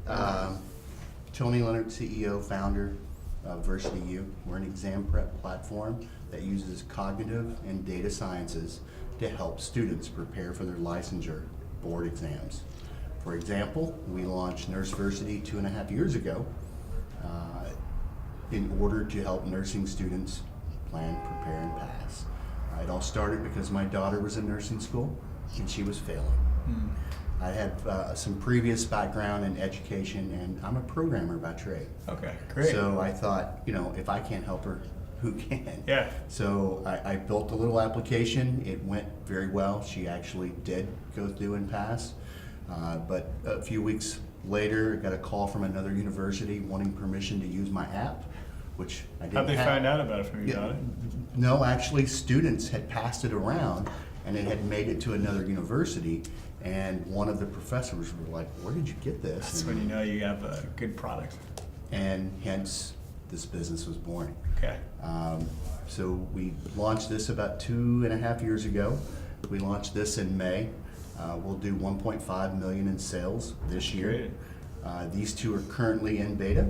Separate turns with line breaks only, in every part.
Tony Leonard, CEO, founder of VersityU. We're an exam prep platform that uses cognitive and data sciences to help students prepare for their licensure board exams. For example, we launched NurseVersity 2.5 years ago in order to help nursing students plan, prepare, and pass. It all started because my daughter was in nursing school and she was failing. I had some previous background in education, and I'm a programmer by trade.
Okay, great.
So I thought, if I can't help her, who can?
Yeah.
So I built a little application. It went very well. She actually did go through and pass. But a few weeks later, I got a call from another university wanting permission to use my app, which I didn't
How'd they
have.
find out about it from your daughter?
No, actually, students had passed it around, and it had made it to another university. And one of the professors were like, "Where did you get this?"
That's when you know you have a good product.
And hence, this business was born.
Okay.
So we launched this about 2.5 years ago. We launched this in May. We'll do 1.5 million in sales this year.
Great.
These two are currently in beta.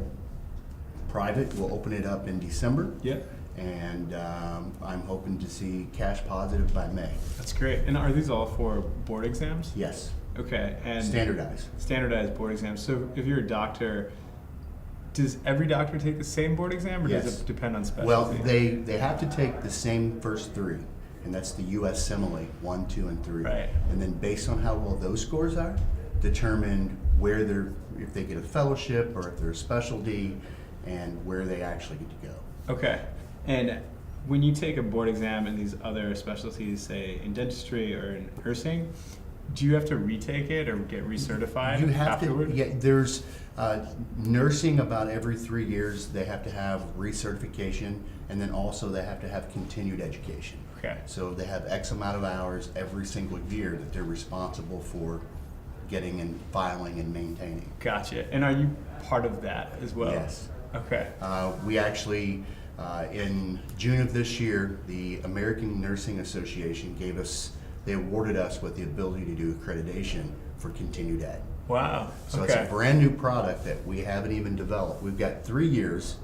Private, we'll open it up in December.
Yeah.
And I'm hoping to see cash positive by May.
That's great. And are these all for board exams?
Yes.
Okay. And
Standardized
board exams. So if you're a doctor, does every doctor take the same board exam, or
Yes.
does it depend on specialty?
Well, they have to take the same first three, and that's the U.S. Simile 1, 2, and 3.
Right.
And then based on how well those scores are, determine where if they get a fellowship or if they're a specialty, and where they actually get to go.
Okay. And when you take a board exam in these other specialties, say in dentistry or in nursing, do you have to retake it or get recertified
You have
afterward?
to. Yeah, there's nursing about every 3 years. They have to have recertification, and then also they have to have continued education.
Okay.
So they have X amount of hours every single year that they're responsible for getting and filing and maintaining.
Gotcha. And are you part of that as well?
Yes.
Okay.
We actually, in June of this year, the American Nursing Association they awarded us with the ability to do accreditation for continued ed.
Wow.
So
okay.
it's a brand new product that we haven't even developed. We've got 3 years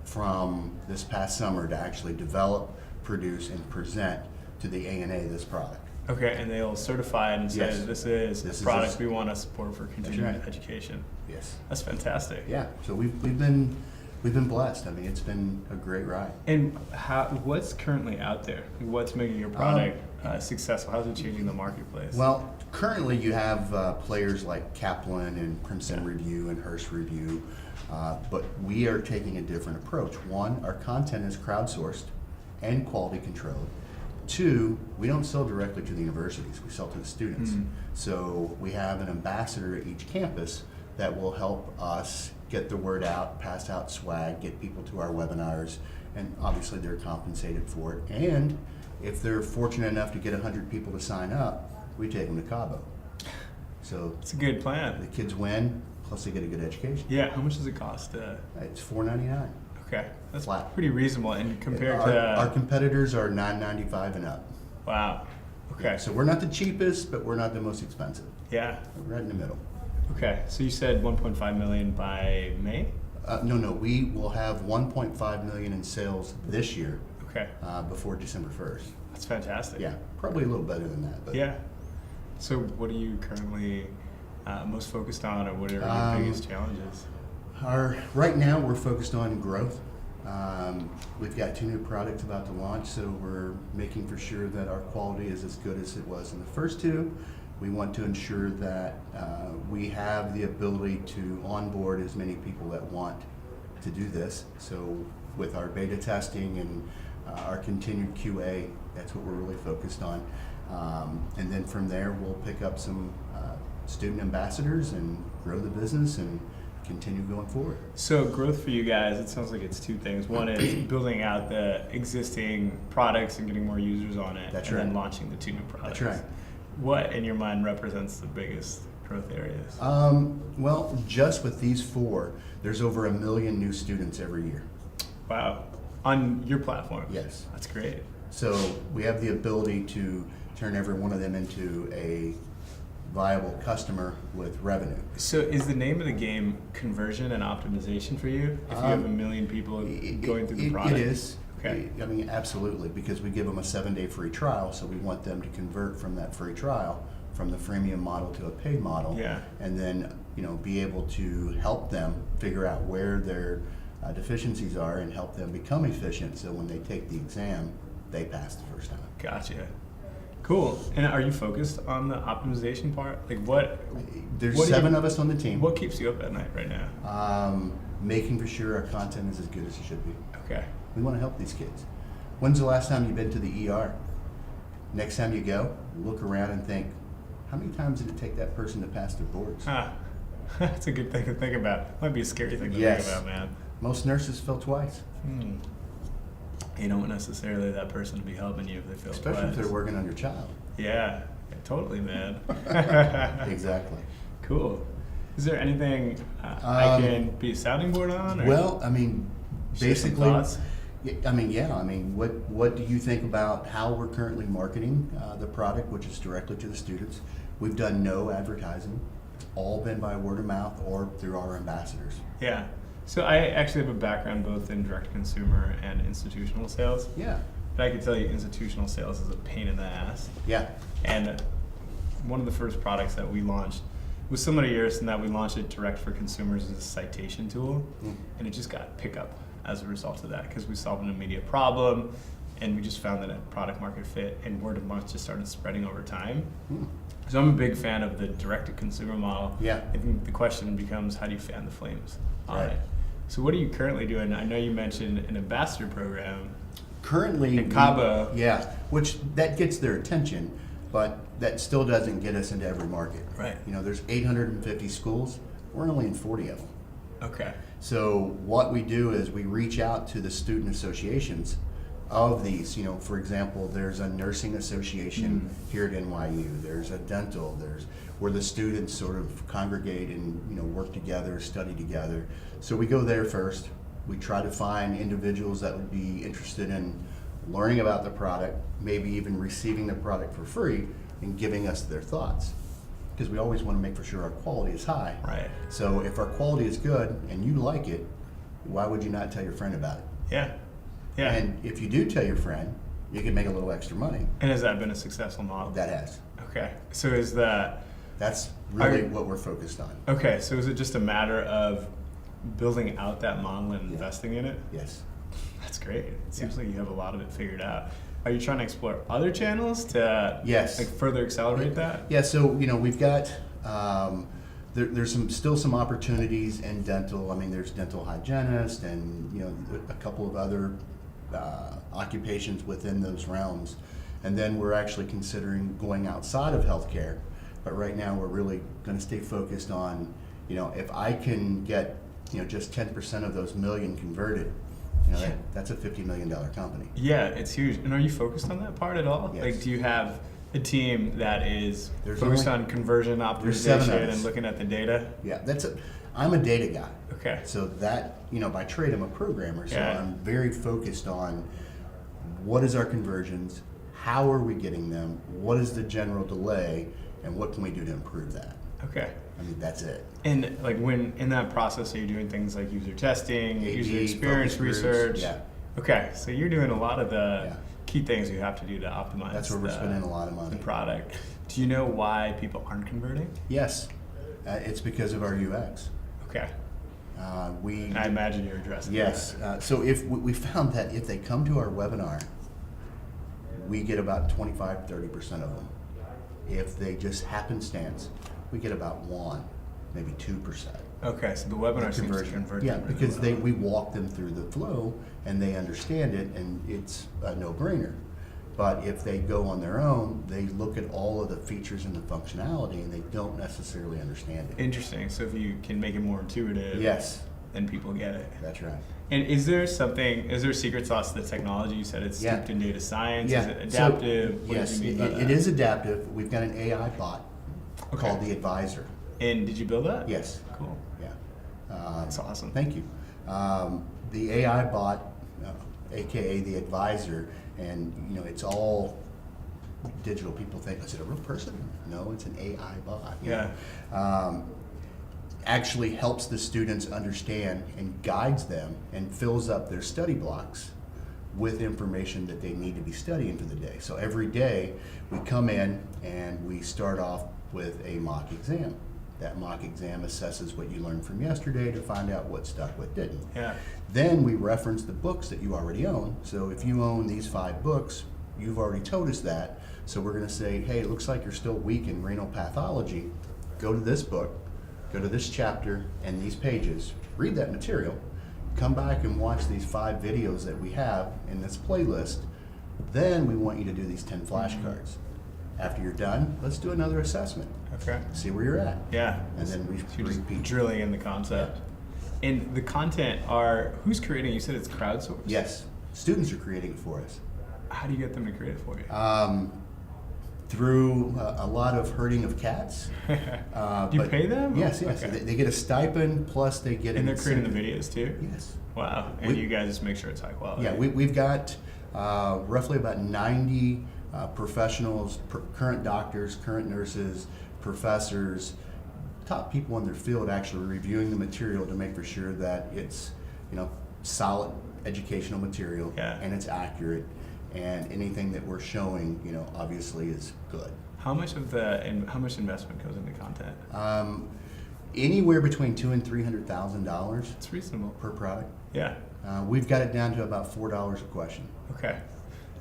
from this past summer to actually develop, produce, and present to the ANA this product.
Okay, and they'll certify it and say
Yes.
this is
This
a
is
product
us.
we want to support for continuing
right.
education.
Yes.
That's fantastic.
Yeah. So we've been blessed. I mean, it's been a great ride.
And what's currently out there? What's making your product successful? How's it changing the marketplace?
Well, currently you have players like Kaplan and Crimson Review and Hearst Review, but we are taking a different approach. One, our content is crowdsourced and quality controlled. Two, we don't sell directly to the universities, we sell to the students. So we have an ambassador at each campus that will help us get the word out, pass out swag, get people to our webinars, and obviously they're compensated for it. And if they're fortunate enough to get 100 people to sign up, we take them to Cabo. So
it's a good plan.
the kids win, plus they get a good education.
Yeah, how much does it cost?
It's $4.99.
Okay, that's
Flat.
pretty reasonable. And compared
Our
to
competitors are $9.95 and up.
wow, okay,
So we're not the cheapest, but we're not the most expensive.
yeah,
We're right in the middle.
okay. So you said 1.5 million by May.
No, we will have 1.5 million in sales this year
Okay,
before December 1st.
that's fantastic.
Yeah, probably a little better than that. But
Yeah. So what are you currently most focused on, or what are your biggest challenges?
Right now we're focused on growth. We've got 2 new products about to launch, so we're making for sure that our quality is as good as it was in the first 2. We want to ensure that we have the ability to onboard as many people that want to do this. So with our beta testing and our continued QA, that's what we're really focused on. And then from there, we'll pick up some student ambassadors and grow the business and continue going forward.
So growth for you guys, it sounds like it's 2 things. One is building out the existing products and getting more users on it,
That's
and
right.
then launching the 2 new products.
That's right.
What in your mind represents the biggest growth areas?
Well, just with these 4, there's over 1 million new students every year.
Wow, on your platform?
Yes.
That's great.
So we have the ability to turn every one of them into a viable customer with revenue.
So is the name of the game conversion and optimization for you? If you have a million people going through the product?
It is.
Okay.
I mean, absolutely, because we give them a 7-day free trial, so we want them to convert from that free trial, from the freemium model to a paid model.
Yeah.
And then, be able to help them figure out where their deficiencies are and help them become efficient, so when they take the exam, they pass the first time.
Gotcha. Cool. And are you focused on the optimization part? Like
There's
what
7 of us on the team.
What keeps you up at night right now?
Making for sure our content is as good as it should be.
Okay.
We want to help these kids. When's the last time you've been to the ER? Next time you go, look around and think, how many times did it take that person to pass their boards?
That's a good thing to think about. Might be a scary thing to
Yes.
think about, man.
Most nurses fail twice.
You don't want necessarily that person to be helping you if they fail
Especially
twice.
if they're working on your child.
Yeah, totally, man.
Exactly.
Cool. Is there anything I can be a sounding board on? Or
Well, I mean,
share some
basically,
thoughts?
what do you think about how we're currently marketing the product, which is directly to the students? We've done no advertising. It's all been by word of mouth or through our ambassadors.
Yeah. So I actually have a background both in direct-to-consumer and institutional sales.
Yeah.
But I can tell you institutional sales is a pain in the ass.
Yeah.
And one of the first products that we launched was similar to yours in that we launched it direct for consumers as a citation tool. And it just got pickup as a result of that because we solved an immediate problem and we just found that a product market fit and word of mouth just started spreading over time. So I'm a big fan of the direct-to-consumer model.
Yeah.
I think the question becomes, how do you fan the flames on
Right.
it? So what are you currently doing? I know you mentioned an ambassador program.
Currently,
In Cabo.
Yeah, which that gets their attention, but that still doesn't get us into every market.
Right.
There's 850 schools. We're only in 40 of them.
Okay.
So what we do is we reach out to the student associations of these. For example, there's a nursing association here at NYU. There's a dental. There's where the students sort of congregate and work together, study together. So we go there first. We try to find individuals that would be interested in learning about the product, maybe even receiving the product for free and giving us their thoughts. Because we always want to make for sure our quality is high.
Right.
So if our quality is good and you like it, why would you not tell your friend about it?
Yeah. Yeah.
And if you do tell your friend, you can make a little extra money.
And has that been a successful model?
That has.
Okay. So is that
That's really what we're focused on.
okay? So is it just a matter of building out that model and investing in it?
Yes.
That's great. It seems like you have a lot of it figured out. Are you trying to explore other channels to
Yes.
further accelerate that?
Yeah, so we've got there's still some opportunities in dental. I mean, there's dental hygienists and a couple of other occupations within those realms, and then we're actually considering going outside of healthcare. But right now, we're really going to stay focused on if I can get just 10% of those million converted, that's a $50 million company.
Yeah, it's huge. And are you focused on that part at all?
Yes.
Like, do you have a team that is
There's
focused
only-
on conversion
there's 7 of
optimization
us.
and looking at the data?
Yeah, I'm a data guy.
Okay.
So that, by trade, I'm a programmer. So
Yeah.
I'm very focused on what is our conversions, how are we getting them, what is the general delay, and what can we do to improve that?
Okay.
I mean, that's it.
And like when in that process, are you doing things like user testing,
AD,
user experience
focus groups,
research?
yeah.
Okay, so you're doing a lot of the
Yeah.
key things you have to do to optimize.
That's where we're spending a lot of
the
money.
product. Do you know why people aren't converting?
Yes, it's because of our UX.
Okay.
We
I imagine you're addressing
Yes.
that.
So if we found that if they come to our webinar, we get about 25-30% of them. If they just happenstance, we get about 1, maybe 2%.
Okay, so the webinar seems to convert
Yeah,
them really
because
well.
we walk them through the flow and they understand it, and it's a no-brainer. But if they go on their own, they look at all of the features and the functionality, and they don't necessarily understand it.
Interesting. So if you can make it more intuitive,
Yes,
then people get it.
that's right.
And is there a secret sauce to the technology? You said it's
Yeah.
steeped in data science.
Yeah.
Is it adaptive?
So,
What
yes,
do you mean by that?
it is adaptive. We've got an AI bot
Okay.
called the Advisor.
And did you build that?
Yes.
Cool.
Yeah.
That's awesome.
Thank you. The AI bot, aka the Advisor, and it's all digital, people think, is it a real person? No, it's an AI bot. you
Yeah.
know. Actually helps the students understand and guides them and fills up their study blocks with information that they need to be studying for the day. So every day we come in and we start off with a mock exam. That mock exam assesses what you learned from yesterday to find out what stuck, what didn't.
Yeah.
Then we reference the books that you already own. So if you own these 5 books, you've already told us that. So we're going to say, hey, it looks like you're still weak in renal pathology. Go to this book, go to this chapter and these pages, read that material, come back and watch these 5 videos that we have in this playlist. Then we want you to do these 10 flashcards. After you're done, let's do another assessment.
Okay.
See where you're at.
Yeah.
And then we
So you're just
repeat.
drilling in the concept. And the content who's creating? You said it's crowdsourced?
Yes, students are creating it for us.
How do you get them to create it for you?
Through a lot of herding of cats.
Do you
but
pay them?
Yes, yes.
Okay.
They get a stipend plus they get
And
an
they're creating the
incentive.
videos too?
Yes.
Wow. And
We-
you guys just make sure it's high quality.
Yeah, we've got roughly about 90 professionals, current doctors, current nurses, professors, top people in their field actually reviewing the material to make for sure that it's, solid educational material.
Yeah.
And it's accurate, and anything that we're showing, obviously is good.
How much investment goes into content?
Anywhere between $200,000 and $300,000
It's reasonable.
per product.
Yeah.
We've got it down to about $4 a question.
Okay.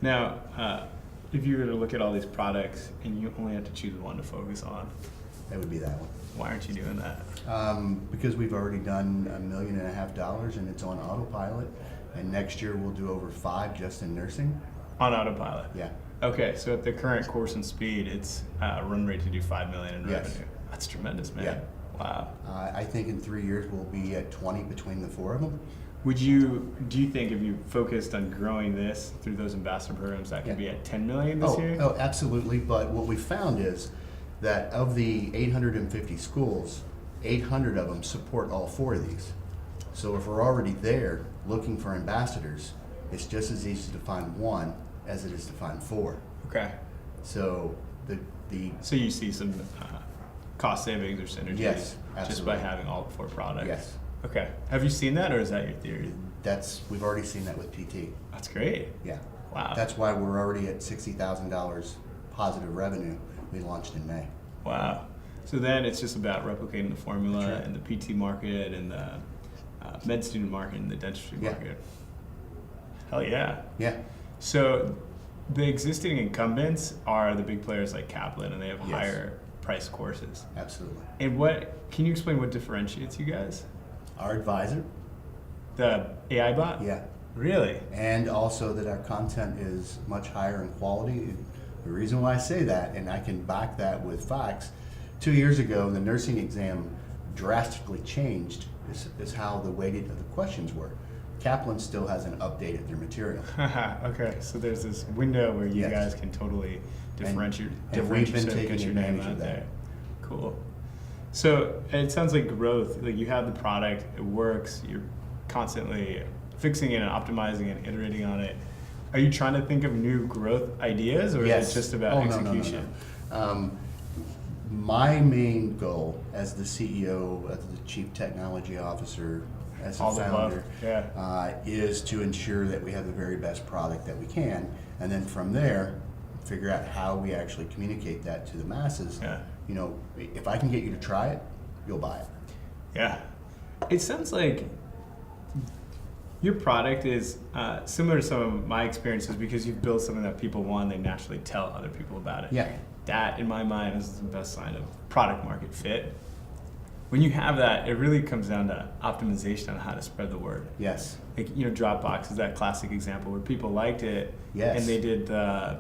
Now, if you were to look at all these products and you only had to choose one to focus on,
That would be that one.
why aren't you doing that?
Because we've already done $1.5 million and it's on autopilot, and next year we'll do over 5 just in nursing.
On autopilot.
Yeah.
Okay, so at the current course and speed, it's run rate to do $5 million in
Yes.
revenue. That's tremendous, man.
Yeah.
Wow.
I think in 3 years we'll be at 20 between the 4 of them.
Do you think if you focused on growing this through those ambassador programs, that could be at 10 million this year?
Oh, absolutely. But what we found is that of the 850 schools, 800 of them support all 4 of these. So if we're already there looking for ambassadors, it's just as easy to find 1 as it is to find 4.
Okay.
So
So you see some cost savings or synergies
Yes,
just by
absolutely.
having all 4 products?
Yes.
Okay. Have you seen that, or is that your theory?
We've already seen that with PT.
That's great.
Yeah.
Wow.
That's why we're already at $60,000 positive revenue. We launched in May.
Wow. So then it's just about replicating the formula
That's right.
in the PT market and the med student market and the dentistry
Yeah.
market. Hell yeah.
Yeah.
So the existing incumbents are the big players like Kaplan, and they have
Yes.
higher price courses.
Absolutely.
And can you explain what differentiates you guys?
Our advisor.
The AI bot?
Yeah.
Really?
And also that our content is much higher in quality. The reason why I say that, and I can back that with facts, 2 years ago the nursing exam drastically changed is how the weighted of the questions were. Kaplan still hasn't updated their material.
Okay, so there's this window where you
Yes.
guys can totally differentiate
and we've been
yourself,
taking
get your name
advantage
out
of that.
there. Cool. So it sounds like growth. Like you have the product, it works. You're constantly fixing it and optimizing and iterating on it. Are you trying to think of new growth ideas, or
Yes.
is it just about
Oh, no, no, no,
execution?
no. My main goal as the CEO, as the Chief Technology Officer, as a
All the above,
founder,
yeah.
is to ensure that we have the very best product that we can, and then from there, figure out how we actually communicate that to the masses.
Yeah.
If I can get you to try it, you'll buy it.
Yeah. It sounds like your product is similar to some of my experiences because you've built something that people want, they naturally tell other people about it.
Yeah.
That, in my mind, is the best sign of product market fit. When you have that, it really comes down to optimization on how to spread the word.
Yes.
Like, Dropbox is that classic example where people liked it,
Yes.
and they did the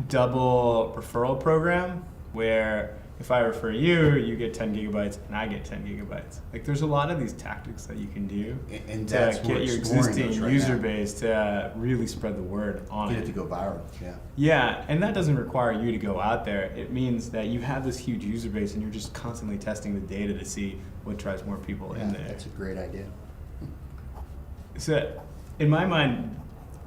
double referral program where if I refer you, you get 10 gigabytes and I get 10 gigabytes. Like, there's a lot of these tactics that you can do
And
to
that's
get
we're
your
exploring
existing
those right
user
now.
base to really spread the word on
Get
it.
it to go viral. Yeah.
Yeah, and that doesn't require you to go out there. It means that you have this huge user base and you're just constantly testing the data to see what drives more people in there.
That's a great idea.
So, in my mind,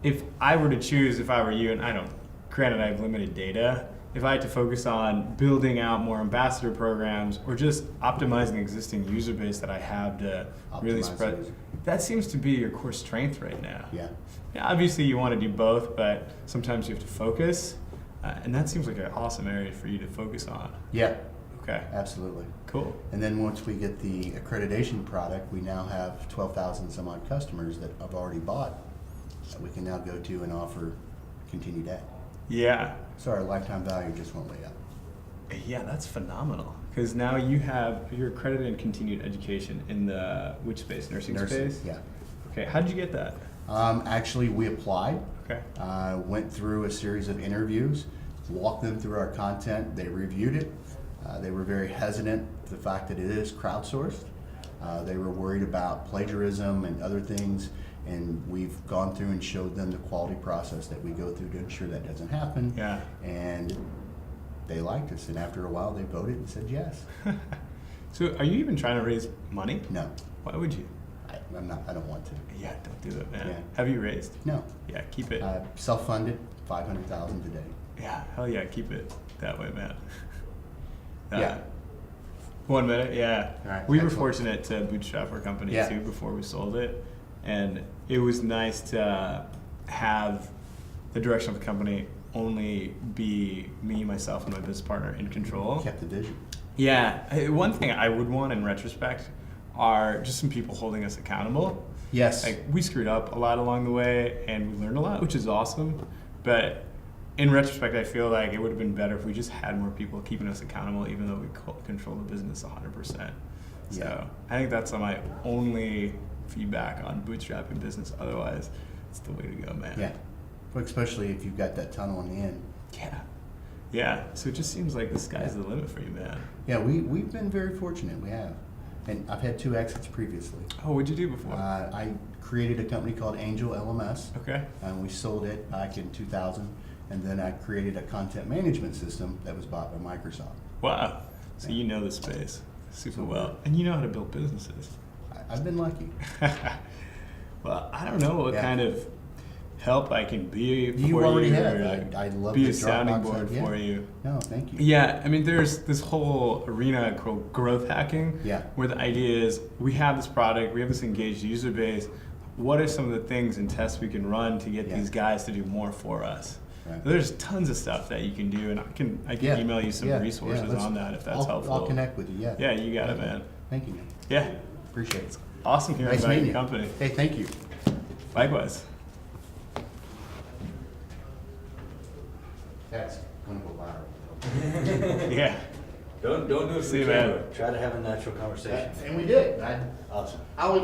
if I were to choose, if I were you, and I don't granted I have limited data, if I had to focus on building out more ambassador programs or just optimizing existing user base that I have to really spread,
Optimize.
that seems to be your core strength right now.
Yeah.
Yeah, obviously you want to do both, but sometimes you have to focus, and that seems like an awesome area for you to focus on.
Yeah,
Okay,
absolutely.
cool.
And then once we get the accreditation product, we now have 12,000 some odd customers that have already bought that we can now go to and offer continued ed.
Yeah,
So our lifetime value just went way up.
yeah, that's phenomenal. Because now you're accredited in continued education in the which space? Nursing space?
Yeah.
Okay, how did you get that?
Actually, we applied,
Okay.
went through a series of interviews, walked them through our content. They reviewed it. They were very hesitant to the fact that it is crowdsourced. They were worried about plagiarism and other things, and we've gone through and showed them the quality process that we go through to ensure that doesn't happen.
Yeah.
And they liked us, and after a while, they voted and said yes.
So are you even trying to raise money?
No,
Why would you?
I'm not. I don't want to.
Yeah, don't do it, man.
Yeah.
Have you raised?
No,
Yeah, keep it.
self-funded, 500,000 today.
Yeah, hell yeah, keep it that way, man.
Yeah.
1 minute, yeah.
All right,
We were
excellent.
fortunate to bootstrap our company
Yeah.
too before we sold it. And it was nice to have the direction of the company only be me, myself, and my business partner in control.
Kept the vision.
Yeah, one thing I would want in retrospect are just some people holding us accountable.
Yes.
Like, we screwed up a lot along the way and we learned a lot, which is awesome. But in retrospect, I feel like it would have been better if we just had more people keeping us accountable, even though we control the business 100%. So
Yeah.
I think that's my only feedback on bootstrapping business. Otherwise, it's the way to go, man.
Yeah. Well, especially if you've got that tunnel on the end.
Yeah. Yeah. So it just seems like the sky's the limit for you, man.
Yeah, we've been very fortunate. We have. And I've had 2 exits previously.
Oh, what'd you do before?
I created a company called Angel LMS,
Okay.
and we sold it back in 2000. And then I created a content management system that was bought by Microsoft.
Wow. So you know the space super well. And you know how to build businesses.
I've been lucky.
Well, I don't know what
Yeah.
kind of help I can be for
You already
you,
have.
or
I love
be
the
a sounding
Dropbox
board
idea.
for you.
No, thank you.
Yeah, I mean, there's this whole arena called growth hacking,
Yeah.
where the idea is we have this product, we have this engaged user base. What are some of the things and tests we can run to get
Yeah.
these guys to do more for us?
Right.
There's tons of stuff that you can do, and I can
Yeah.
email you some
Yeah.
resources
Yeah, let's-
on that if that's
I'll
helpful.
connect with you, yeah.
Yeah, you got it, man.
Thank you.
Yeah,
Appreciate it.
awesome hearing
Nice
about
meeting
your
you.
company.
Hey, thank you.
Likewise.
That's gonna go viral.
Yeah.
Don't do it for
See
the
you, man.
camera. Try to have a natural conversation.
And we did.
Awesome.
I would